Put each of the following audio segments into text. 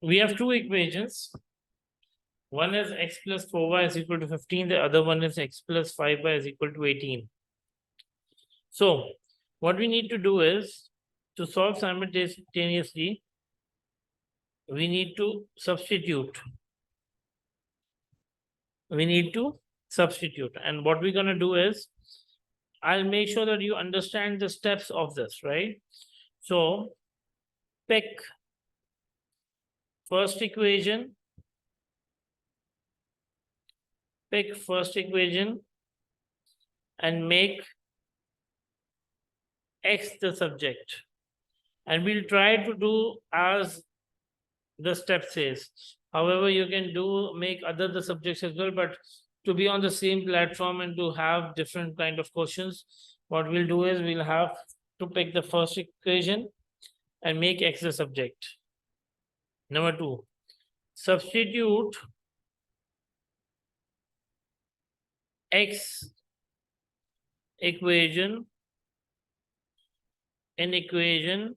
We have two equations. One is x plus 4y is equal to 15. The other one is x plus 5y is equal to 18. So what we need to do is to solve simultaneously, we need to substitute. And what we're going to do is, I'll make sure that you understand the steps of this, right? So pick first equation, and make x the subject. And we'll try to do as the step says. However, you can make other the subjects as well, but to be on the same platform and to have different kind of questions, what we'll do is we'll have to pick the first equation and make x the subject. Number two, substitute x equation in equation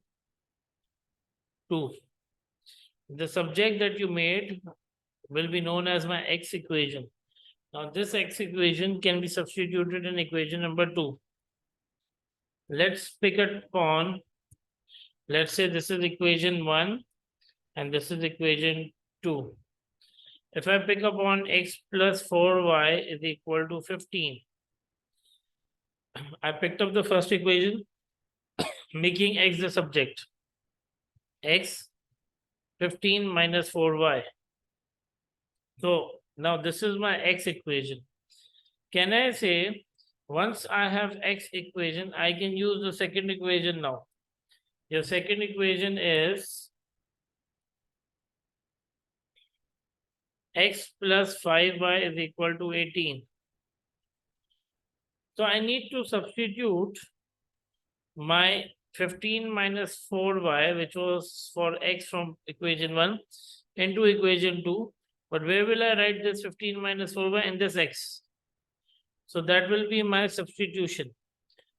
2. The subject that you made will be known as my x equation. Now this x equation can be substituted in equation number 2. Let's pick it upon, let's say this is equation 1 and this is equation 2. If I pick up on x plus 4y is equal to 15. I picked up the first equation, making x the subject. X 15 minus 4y. So now this is my x equation. Can I say, once I have x equation, I can use the second equation now. Your second equation is x plus 5y is equal to 18. So I need to substitute my 15 minus 4y, which was for x from equation 1, into equation 2. But where will I write this 15 minus 4y? In this x. So that will be my substitution.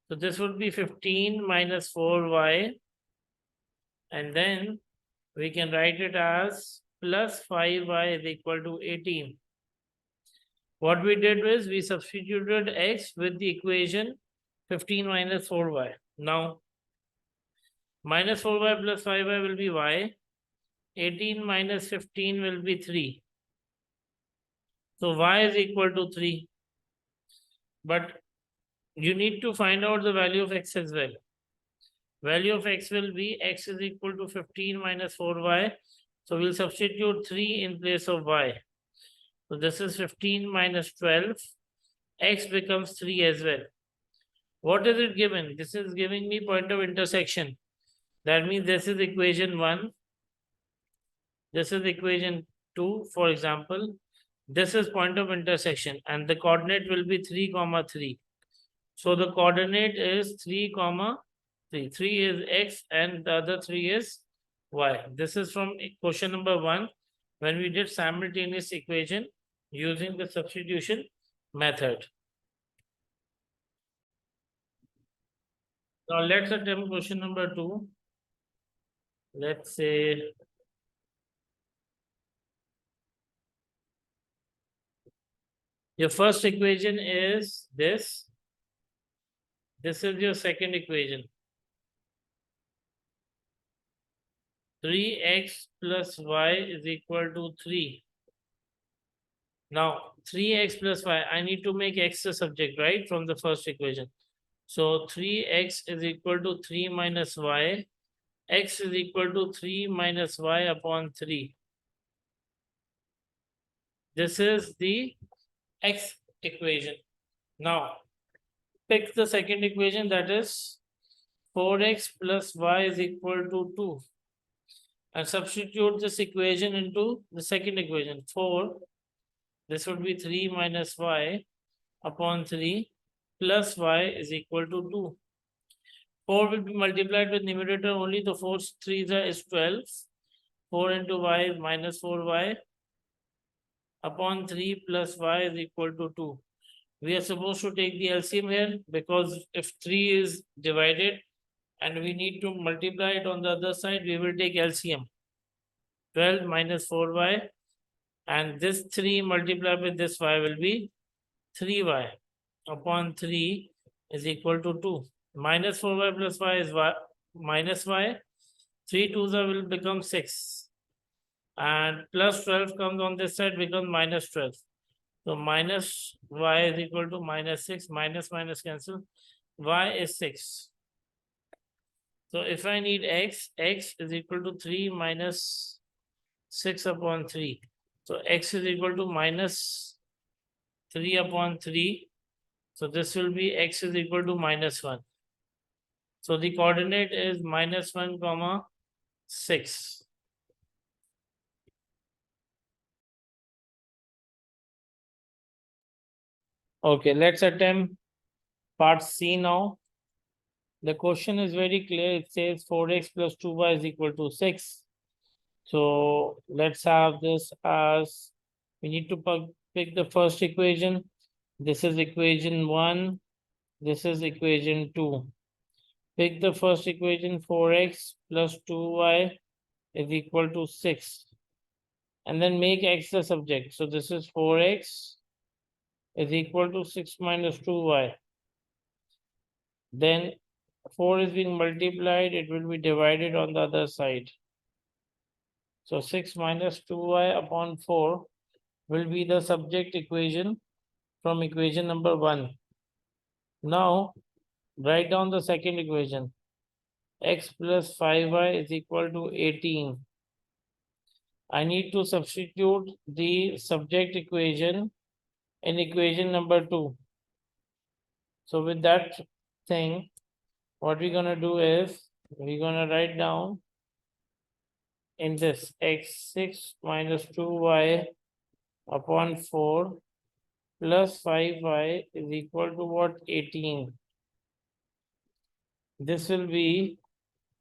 So this would be 15 minus 4y. And then we can write it as plus 5y is equal to 18. What we did was we substituted x with the equation 15 minus 4y. Now, minus 4y plus 5y will be y. 18 minus 15 will be 3. So y is equal to 3. But you need to find out the value of x as well. Value of x will be x is equal to 15 minus 4y. So we'll substitute 3 in place of y. So this is 15 minus 12. X becomes 3 as well. What is it given? This is giving me point of intersection. That means this is equation 1. This is equation 2, for example. This is point of intersection and the coordinate will be 3, 3. So the coordinate is 3, 3. 3 is x and the other 3 is y. This is from question number 1 when we did simultaneous equation using the substitution method. Now let's attempt question number 2. Let's say your first equation is this. This is your second equation. 3x plus y is equal to 3. Now 3x plus y, I need to make x the subject, right, from the first equation. So 3x is equal to 3 minus y. X is equal to 3 minus y upon 3. This is the x equation. Now pick the second equation, that is 4x plus y is equal to 2. And substitute this equation into the second equation. 4, this would be 3 minus y upon 3 plus y is equal to 2. 4 will be multiplied with numerator only. The 4 3s is 12. 4 into y is minus 4y upon 3 plus y is equal to 2. We are supposed to take the LCM here because if 3 is divided and we need to multiply it on the other side, we will take LCM. 12 minus 4y, and this 3 multiplied with this y will be 3y upon 3 is equal to 2. Minus 4y plus y is y minus y. 3 twos will become 6. And plus 12 comes on this side, becomes minus 12. So minus y is equal to minus 6. Minus minus cancel. Y is 6. So if I need x, x is equal to 3 minus 6 upon 3. So x is equal to minus 3 upon 3. So this will be x is equal to minus 1. So the coordinate is minus 1 comma 6. Okay, let's attempt part C now. The question is very clear. It says 4x plus 2y is equal to 6. So let's have this as, we need to pick the first equation. This is equation 1. This is equation 2. Pick the first equation, 4x plus 2y is equal to 6. And then make x the subject. So this is 4x is equal to 6 minus 2y. Then 4 is being multiplied, it will be divided on the other side. So 6 minus 2y upon 4 will be the subject equation from equation number 1. Now, write down the second equation. X plus 5y is equal to 18. I need to substitute the subject equation in equation number 2. So with that thing, what we're going to do is, we're going to write down in this x6 minus 2y upon 4 plus 5y is equal to what? 18. This will be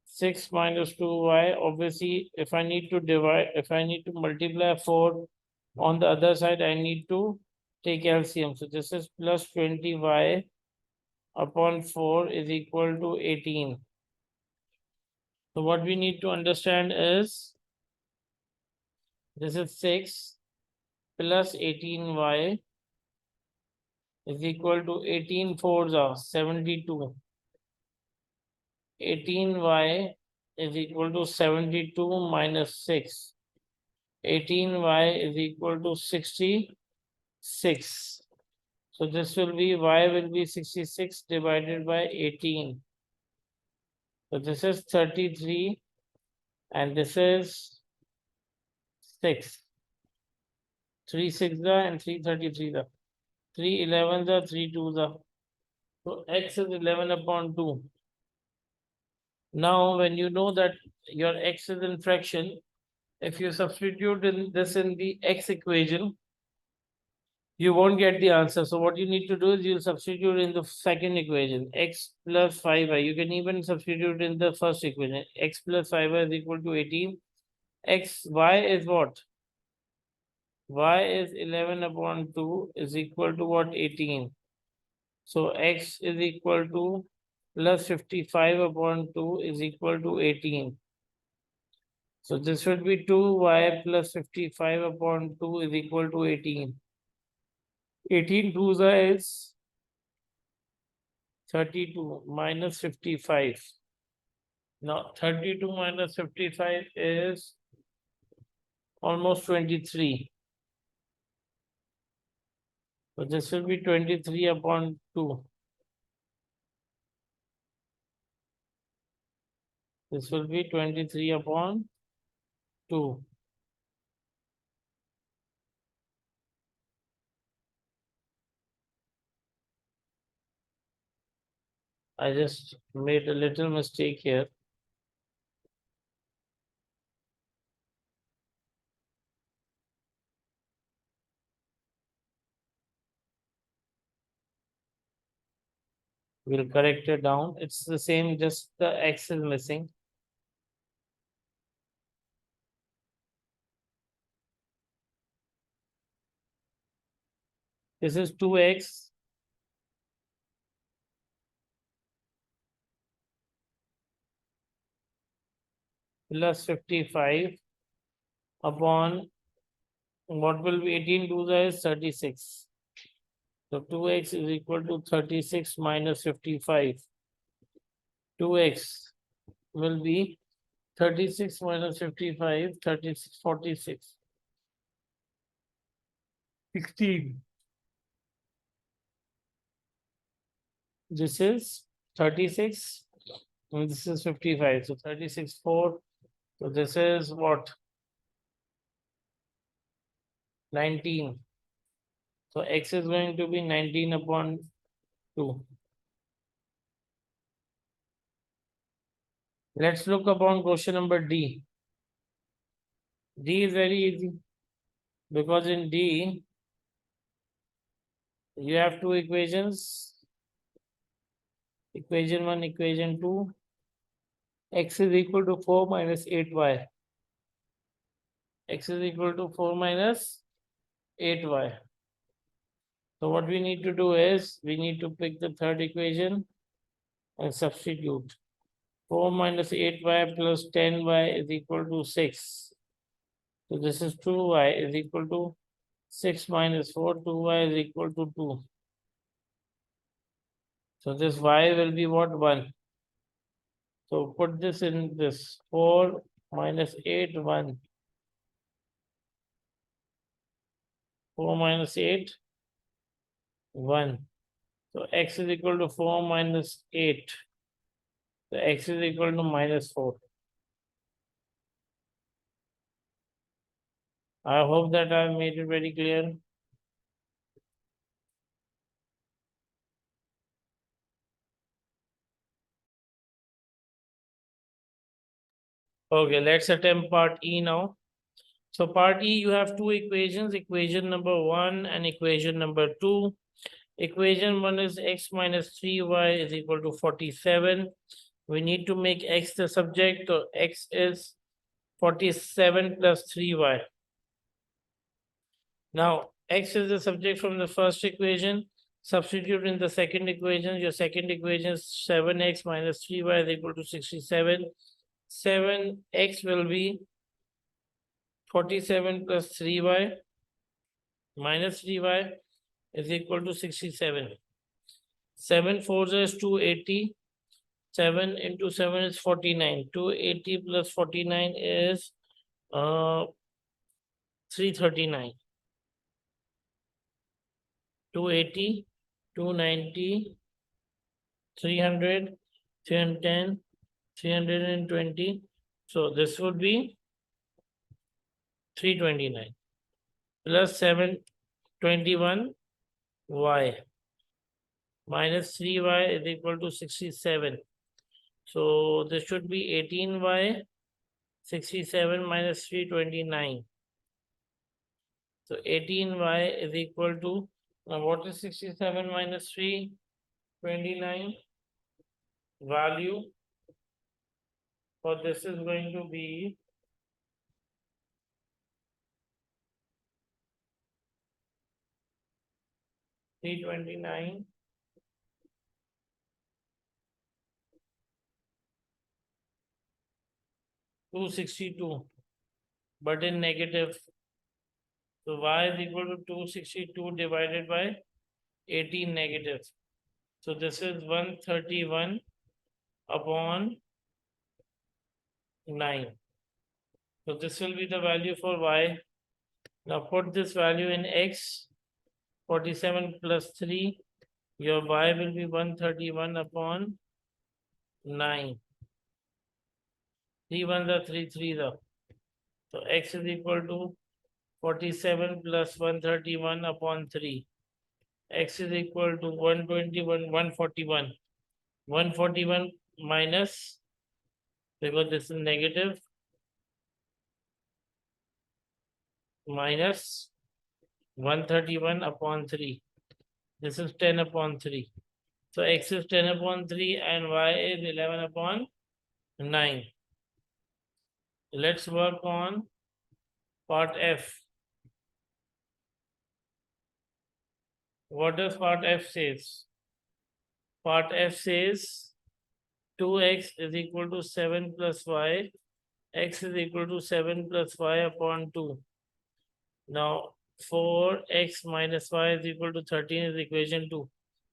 6 minus 2y. Obviously, if I need to divide, if I need to multiply 4 on the other side, I need to take LCM. So this is plus 20y upon 4 is equal to 18. So what we need to understand is, this is 6 plus 18y is equal to 18 fours are 72. 18y is equal to 72 minus 6. 18y is equal to 66. So this will be, y will be 66 divided by 18. So this is 33 and this is 6. 3 6 and 3 33. 3 11 3 2. So x is 11 upon 2. Now, when you know that your x is in fraction, if you substitute in this in the x equation, you won't get the answer. So what you need to do is you'll substitute in the second equation, x plus 5y. You can even substitute in the first equation, x plus 5y is equal to 18. Y is what? Y is 11 upon 2 is equal to what? 18. So x is equal to plus 55 upon 2 is equal to 18. So this would be 2y plus 55 upon 2 is equal to 18. 18 twos is 32 minus 55. Now 32 minus 55 is almost 23. So this will be 23 upon 2. This will be 23 upon 2. I just made a little mistake here. We'll correct it down. It's the same, just the x is missing. This is 2x plus 55 upon what will be 18 2 is 36. So 2x is equal to 36 minus 55. 2x will be 36 minus 55, 36, 46. 16. This is 36 and this is 55. So 36, 4. So this is what? 19. So x is going to be 19 upon 2. Let's look upon question number D. D is very easy because in D you have two equations. Equation 1, equation 2. X is equal to 4 minus 8y. X is equal to 4 minus 8y. So what we need to do is we need to pick the third equation and substitute. 4 minus 8y plus 10y is equal to 6. So this is 2y is equal to 6 minus 4, 2y is equal to 2. So this y will be what? 1. So put this in this 4 minus 8, 1. 4 minus 8, 1. So x is equal to 4 minus 8. So x is equal to minus 4. I hope that I have made it very clear. Okay, let's attempt part E now. So part E, you have two equations, equation number 1 and equation number 2. Equation 1 is x minus 3y is equal to 47. We need to make x the subject, so x is 47 plus 3y. Now, x is the subject from the first equation. Substitute in the second equation. Your second equation is 7x minus 3y is equal to 67. 7x will be 47 plus 3y minus 3y is equal to 67. 7 4 is 280. 7 into 7 is 49. 280 plus 49 is 339. 280, 290, 300, 310, 320. So this would be 329 plus 721 y minus 3y is equal to 67. So this should be 18y, 67 minus 329. So 18y is equal to, now what is 67 minus 329? Value for this is going to be 329 262, but in negative. So y is equal to 262 divided by 18 negative. So this is 131 upon 9. So this will be the value for y. Now put this value in x. 47 plus 3. Your y will be 131 upon 9. 3 1 the 3 3 the. So x is equal to 47 plus 131 upon 3. X is equal to 121, 141. 141 minus, because this is negative, minus 131 upon 3. This is 10 upon 3. So x is 10 upon 3 and y is 11 upon 9. Let's work on part F. What does part F says? Part F says 2x is equal to 7 plus y x is equal to 7 plus y upon 2. Now 4x minus y is equal to 13 is equation 2.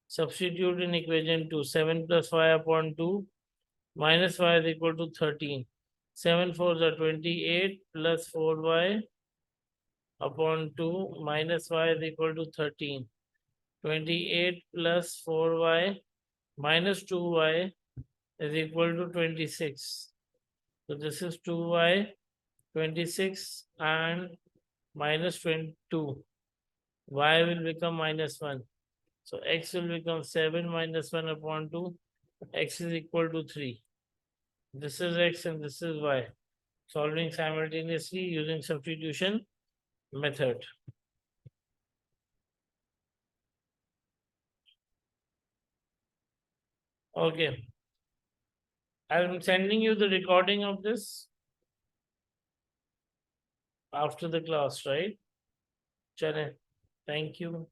Substitute in equation 2. 7 plus y upon 2 minus y is equal to 13. 7 4s are 28 plus 4y upon 2 minus y is equal to 13. 28 plus 4y minus 2y is equal to 26. So this is 2y, 26 and minus 22. Y will become minus 1. So x will become 7 minus 1 upon 2. X is equal to 3. This is x and this is y. Solving simultaneously using substitution method. Okay. I'm sending you the recording of this after the class, right? Chale. Thank you.